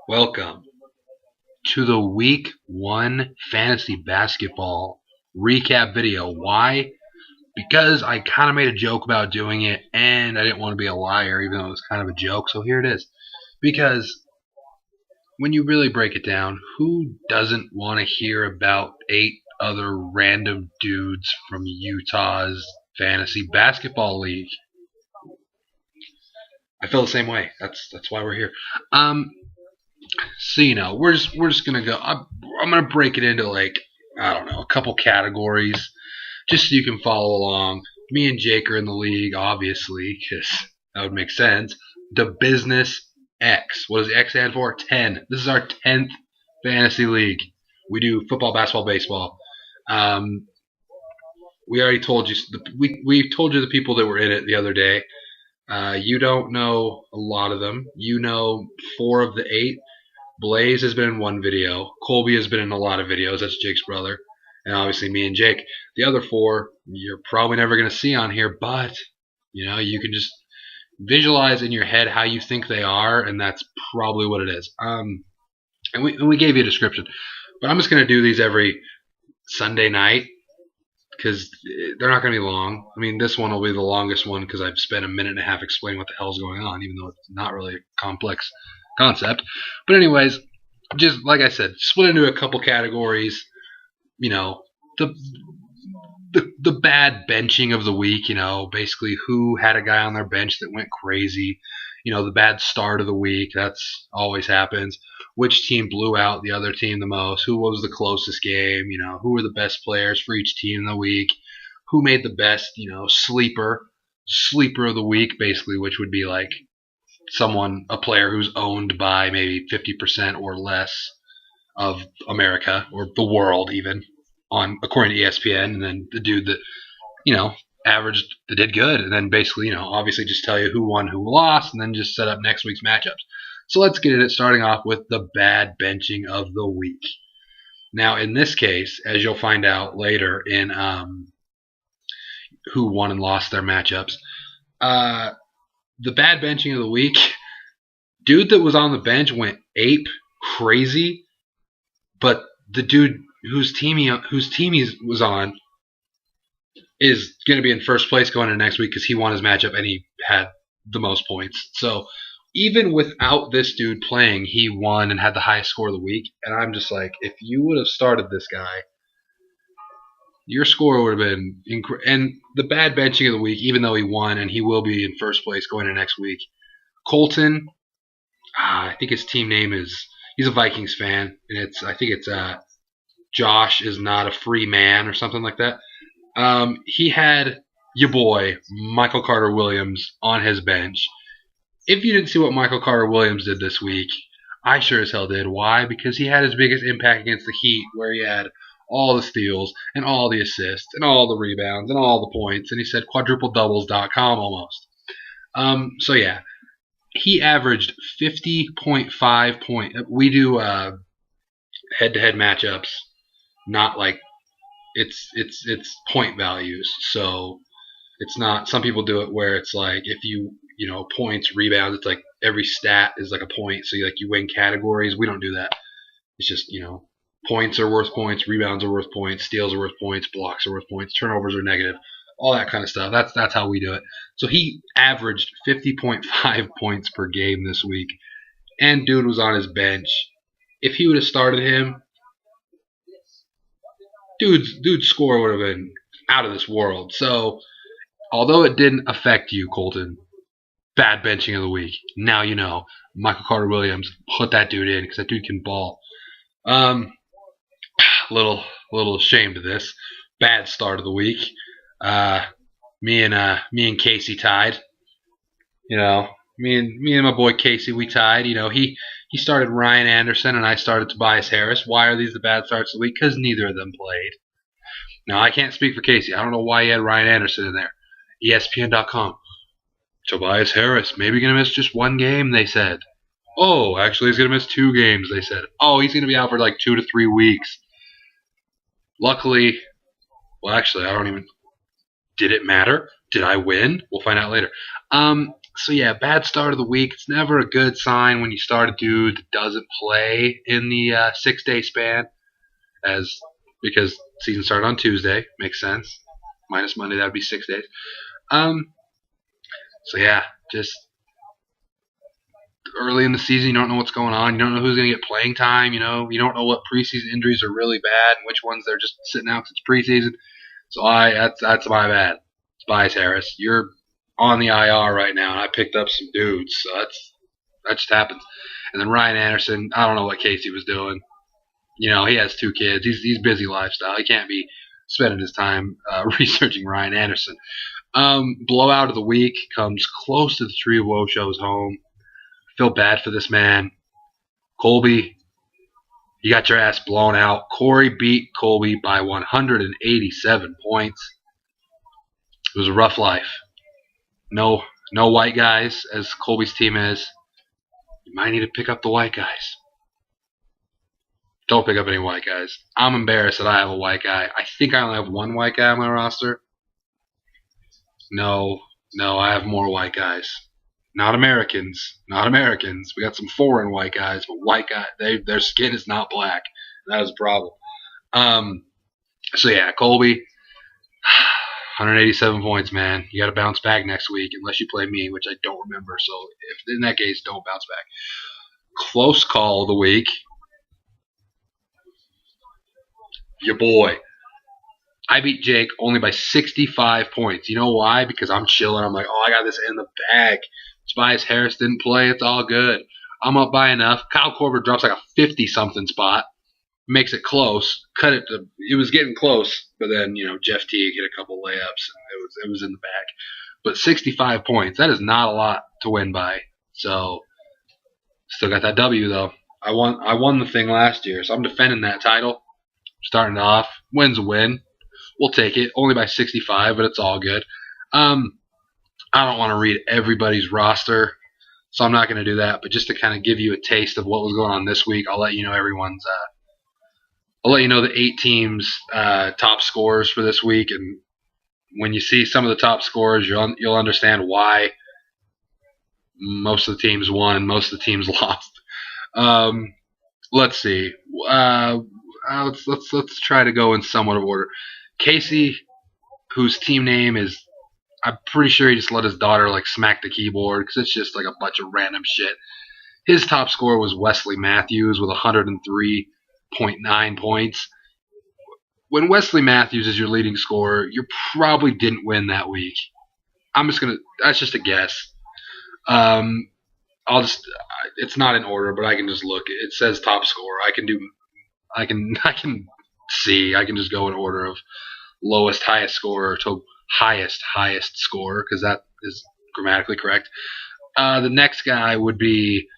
Welcome to the Week 1 Fantasy Basketball recap video. Why? Because I kind of made a joke about doing it, and I didn't want to be a liar, even though it was kind of a joke, so here it is. Because when you really break it down, who doesn't want to hear about 8 other random dudes from Utah's Fantasy Basketball League? I feel the same way. That's why we're here. So we're just gonna go. I'm gonna break it into I don't know, a couple categories, just so you can follow along. Me and Jake are in the league, obviously, because that would make sense. The Business X. What does the X stand for? 10. This is our 10th fantasy league. We do football, basketball, baseball. We already told you. We told you the people that were in it the other day. You don't know a lot of them. You know 4 of the 8. Blaze has been in 1 video. Colby has been in a lot of videos. That's Jake's brother. And obviously me and Jake. The other 4, you're probably never going to see on here, but, you can just visualize in your head how you think they are, and that's probably what it is. And we gave you a description. But I'm just going to do these every Sunday night, because they're not going to be long. I mean, this one will be the longest one because I've spent a minute and a half explaining what the hell's going on, even though it's not really a complex concept. But anyways, just like I said, split into a couple categories. The bad benching of the week. Basically who had a guy on their bench that went crazy. The bad start of the week. That's always happens. Which team blew out the other team the most? Who was the closest game? Who were the best players for each team in the week? Who made the best, sleeper of the week, basically, which would be like a player who's owned by maybe 50% or less of America or the world, even according to ESPN, and then the dude that averaged that did good, and then basically obviously just tell you who won, who lost, and then just set up next week's matchups. So let's get it starting off with the bad benching of the week. Now in this case, as you'll find out later in who won and lost their matchups, the bad benching of the week, dude that was on the bench went ape crazy, but the dude whose team he was on is going to be in first place going into next week because he won his matchup and he had the most points. So even without this dude playing, he won and had the highest score of the week. And I'm just like, if you would have started this guy, your score would have been and the bad benching of the week, even though he won and he will be in first place going into next week. Colton, I think his team name he's a Vikings fan, and I think it's Josh is not a free man or something like that. He had your boy Michael Carter-Williams on his bench. If you didn't see what Michael Carter-Williams did this week, I sure as hell did. Why? Because he had his biggest impact against the Heat, where he had all the steals and all the assists and all the rebounds and all the points, and he said quadrupledoubles.com almost. So yeah, he averaged 50.5 points. We do head-to-head matchups, not like it's point values. So it's not. Some people do it where it's like if you points, rebounds. It's like every stat is like a point. So you win categories. We don't do that. It's just points are worth points, rebounds are worth points, steals are worth points, blocks are worth points, turnovers are negative, all that kind of stuff. That's how we do it. So he averaged 50.5 points per game this week, and dude was on his bench. If he would have started him, dude's score would have been out of this world. So although it didn't affect you, Colton, bad benching of the week. Now you know. Michael Carter-Williams, put that dude in because that dude can ball. Little ashamed of this. Bad start of the week. Me and Kasey tied. Me and my boy Kasey, we tied. He started Ryan Anderson and I started Tobias Harris. Why are these the bad starts of the week? Because neither of them played. Now I can't speak for Kasey. I don't know why he had Ryan Anderson in there. ESPN.com. Tobias Harris, maybe going to miss just 1 game, they said. Oh, actually, he's going to miss 2 games, they said. Oh, he's going to be out for like 2 to 3 weeks. Luckily, well, actually, I don't even... Did it matter? Did I win? We'll find out later. So yeah, bad start of the week. It's never a good sign when you start a dude that doesn't play in the 6-day span, because season started on Tuesday. Makes sense. Minus Monday, that would be 6 days. So yeah, just early in the season, you don't know what's going on. You don't know who's going to get playing time. You don't know what preseason injuries are really bad and which ones they're just sitting out because it's preseason. So that's my bad. Tobias Harris, you're on the IR right now, and I picked up some dudes. So that just happens. And then Ryan Anderson, I don't know what Kasey was doing. He has 2 kids. He's busy lifestyle. He can't be spending his time researching Ryan Anderson. Blowout of the week comes close to the Tree of Woe show's home. Feel bad for this man. Colby, you got your ass blown out. Corey beat Colby by 187 points. It was a rough life. No white guys, as Colby's team is. You might need to pick up the white guys. Don't pick up any white guys. I'm embarrassed that I have a white guy. I think I only have 1 white guy on my roster. No, I have more white guys. Not Americans. We got some foreign white guys, but white guy, their skin is not black. That is a problem. So yeah, Colby, 187 points, man. You got to bounce back next week unless you play me, which I don't remember. So if in that case, don't bounce back. Close call of the week. Your boy. I beat Jake only by 65 points. You know why? Because I'm chilling. I'm like, I got this in the bag. Tobias Harris didn't play. It's all good. I'm up by enough. Kyle Korver drops like a 50-something spot. Makes it close. It was getting close, but then, Jeff Teague hit a couple layups. And it was in the bag. But 65 points, that is not a lot to win by. So, still got that W, though. I won the thing last year, so I'm defending that title. Starting off. Win's a win. We'll take it. Only by 65, but it's all good. I don't want to read everybody's roster, so I'm not going to do that. But just to kind of give you a taste of what was going on this week, I'll let you know I'll let you know the 8 teams' top scorers for this week, and when you see some of the top scorers, you'll understand why most of the teams won and most of the teams lost. Let's see. Let's try to go in somewhat of order. Kasey, whose team name is, I'm pretty sure he just let his daughter smack the keyboard because it's just a bunch of random shit. His top scorer was Wesley Matthews with 103.9 points. When Wesley Matthews is your leading scorer, you probably didn't win that week. That's just a guess. It's not in order, but I can just look. It says top scorer. I can see. I can just go in order of lowest highest scorer to highest scorer, because that is grammatically correct. The next guy would be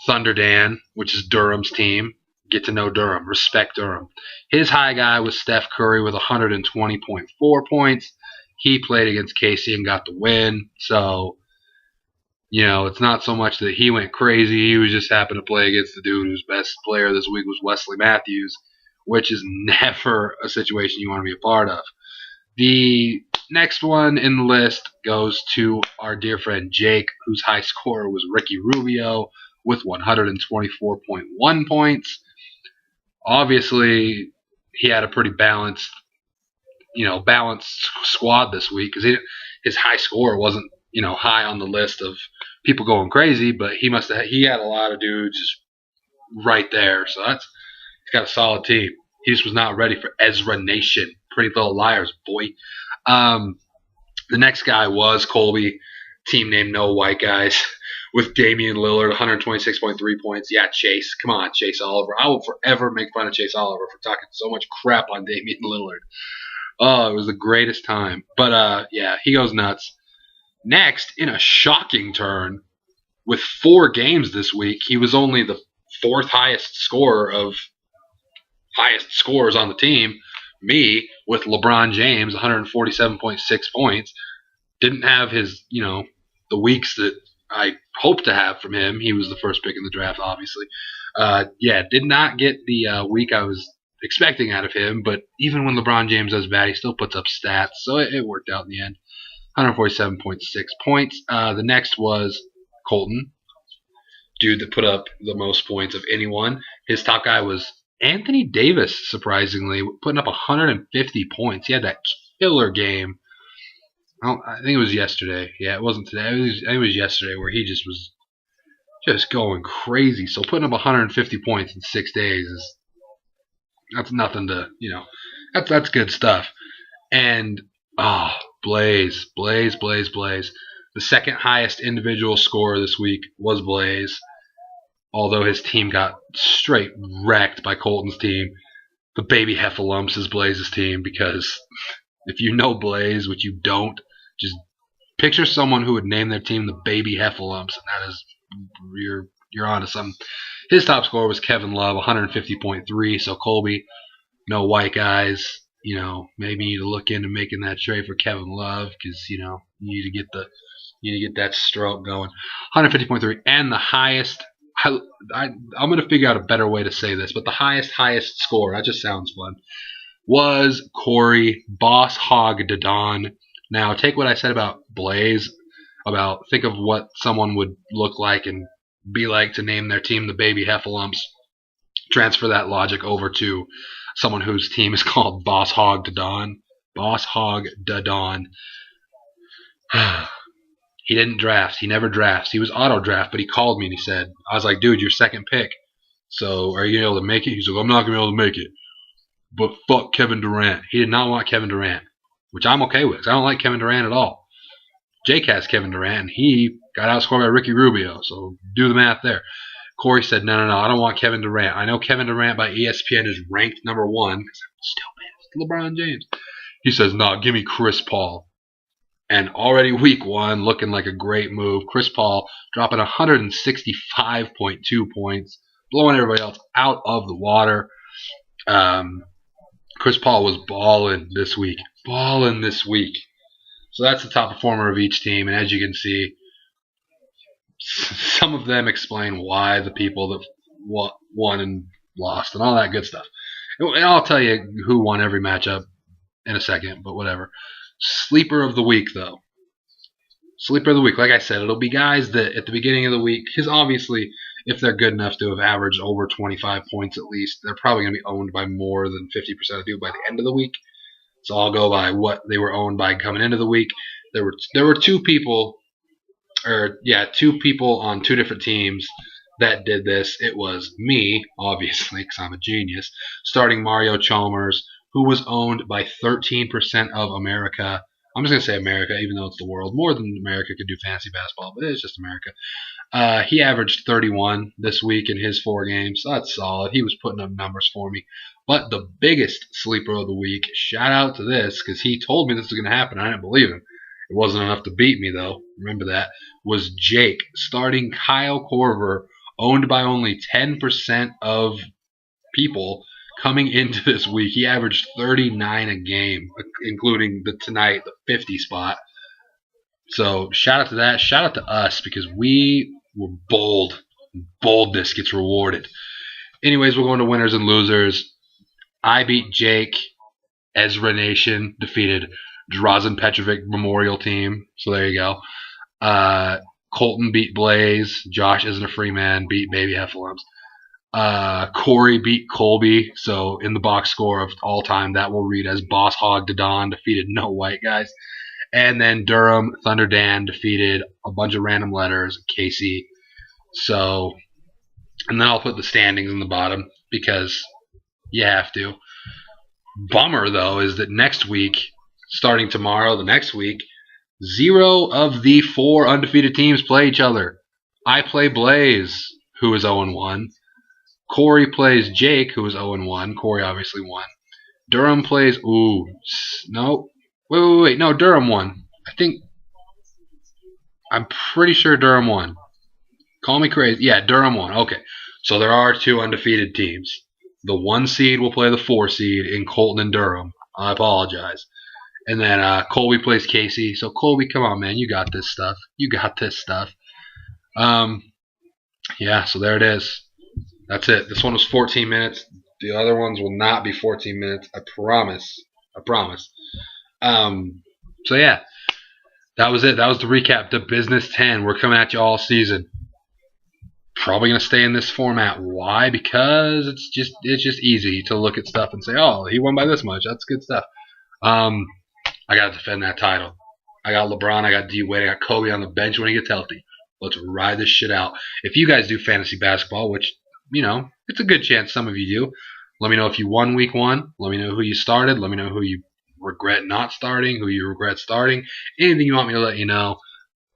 Thunder Dan, which is Durham's team. Get to know Durham. Respect Durham. His high guy was Steph Curry with 120.4 points. He played against Kasey and got the win. So, it's not so much that he went crazy. He was just happened to play against the dude whose best player this week was Wesley Matthews, which is never a situation you want to be a part of. The next one in the list goes to our dear friend Jake, whose high scorer was Ricky Rubio with 124.1 points. Obviously, he had a pretty balanced squad this week because his high score wasn't, high on the list of people going crazy, but he had a lot of dudes just right there. So he's got a solid team. He just was not ready for Ezra Nation. Pretty Little Liars, boy. The next guy was Colby, team name No White Guys, with Damian Lillard, 126.3 points. Yeah, Chase. Come on, Chase Oliver. I will forever make fun of Chase Oliver for talking so much crap on Damian Lillard. Oh, it was the greatest time. But, yeah, he goes nuts. Next, in a shocking turn, with 4 games this week, he was only the 4th highest scorer of highest scores on the team. Me, with LeBron James, 147.6 points. Didn't have his, the weeks that I hoped to have from him. He was the first pick in the draft, obviously. Did not get the week I was expecting out of him, but even when LeBron James does bad, he still puts up stats, so it worked out in the end. 147.6 points. The next was Colton, dude that put up the most points of anyone. His top guy was Anthony Davis, surprisingly, putting up 150 points. He had that killer game. I think it was yesterday. Yeah, it wasn't today. I think it was yesterday where he just was just going crazy. So putting up 150 points in 6 days that's nothing to, that's good stuff. And Blaze. The second highest individual score this week was Blaze, although his team got straight wrecked by Colton's team. The baby Heffalumps is Blaze's team, because if you know Blaze, which you don't, just picture someone who would name their team the baby Heffalumps, and that is, you're onto something. His top score was Kevin Love, 150.3. So Colby, no white guys, maybe you need to look into making that trade for Kevin Love, because you need to get that stroke going. 150.3, and the highest. I'm going to figure out a better way to say this, but the highest score, that just sounds fun, was Corey Boss Hog Dadon. Now, take what I said about Blaze, think of what someone would look like and be like to name their team the baby Heffalumps. Transfer that logic over to someone whose team is called Boss Hog Dadon. Boss Hog Dadon. He didn't draft. He never drafts. He was auto draft, but he called me and he said, I was like, dude, you're second pick. So are you going to be able to make it? He's like, I'm not going to be able to make it. But fuck Kevin Durant. He did not want Kevin Durant, which I'm okay with, because I don't like Kevin Durant at all. Jake has Kevin Durant, and he got outscored by Ricky Rubio, so do the math there. Corey said, no, I don't want Kevin Durant. I know Kevin Durant by ESPN is ranked number 1, because I'm still mad. It's LeBron James. He says, no, give me Chris Paul. And already week 1, looking like a great move. Chris Paul dropping 165.2 points, blowing everybody else out of the water. Chris Paul was balling this week. So that's the top performer of each team. And as you can see, some of them explain why the people that won and lost and all that good stuff. And I'll tell you who won every matchup in a second, but whatever. Sleeper of the week, though. Sleeper of the week, like I said, it'll be guys that at the beginning of the week, because obviously if they're good enough to have averaged over 25 points at least, they're probably going to be owned by more than 50% of people by the end of the week. So I'll go by what they were owned by coming into the week. There were two people on 2 different teams that did this. It was me, obviously, because I'm a genius, starting Mario Chalmers, who was owned by 13% of America. I'm just going to say America, even though it's the world. More than America could do fantasy basketball, but it's just America. He averaged 31 this week in his 4 games, so that's solid. He was putting up numbers for me. But the biggest sleeper of the week, shout out to this, because he told me this was going to happen. I didn't believe him. It wasn't enough to beat me, though. Remember that. Was Jake, starting Kyle Korver, owned by only 10% of people coming into this week. He averaged 39 a game, including the 50 spot. So shout out to that. Shout out to us, because we were bold. Boldness gets rewarded. Anyways, we're going to winners and losers. I beat Jake. Ezra Nation defeated Drazen Petrovic Memorial Team. So there you go. Colton beat Blaze. Josh isn't a free man. Beat Baby Heffalumps. Corey beat Colby. So in the box score of all time, that will read as Boss Hog Dadon defeated no white guys. And then Durham Thunder Dan defeated a bunch of random letters. Kasey. So, and then I'll put the standings in the bottom, because you have to. Bummer, though, is that next week, starting tomorrow, the next week, 0 of the 4 undefeated teams play each other. I play Blaze, who is 0-1. Corey plays Jake, who is 0-1. Corey obviously won. Durham plays... No, Durham won. I'm pretty sure Durham won. Call me crazy. Yeah, Durham won. Okay. So there are 2 undefeated teams. The 1 seed will play the 4 seed in Colton and Durham. I apologize. And then Colby plays Kasey. So Colby, come on, man. You got this stuff. Yeah, so there it is. That's it. This one was 14 minutes. The other ones will not be 14 minutes. I promise. So yeah. that was it. That was the recap. The Business 10. We're coming at you all season. Probably going to stay in this format. Why? Because it's just easy to look at stuff and say, oh, he won by this much. That's good stuff. I got to defend that title. I got LeBron. I got D-Wade. I got Colby on the bench when he gets healthy. Let's ride this shit out. If you guys do fantasy basketball, which, it's a good chance some of you do, let me know if you won week 1. Let me know who you started. Let me know who you regret not starting, who you regret starting. Anything you want me to let you know.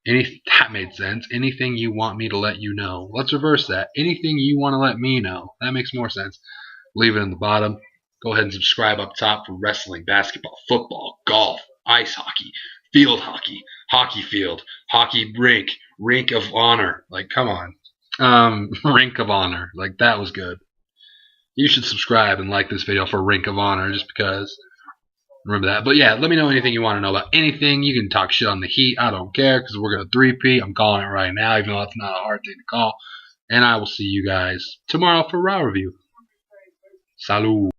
That made sense. Anything you want me to let you know. Let's reverse that. Anything you want to let me know. That makes more sense. Leave it in the bottom. Go ahead and subscribe up top for wrestling, basketball, football, golf, ice hockey, field hockey, hockey field, hockey rink of honor. Like, come on. Rink of honor. Like, that was good. You should subscribe and like this video for Rink of Honor just because. Remember that. But yeah, let me know anything you want to know about anything. You can talk shit on the Heat. I don't care because we're going to 3P. I'm calling it right now, even though it's not a hard thing to call. And I will see you guys tomorrow for Raw Review. Salut.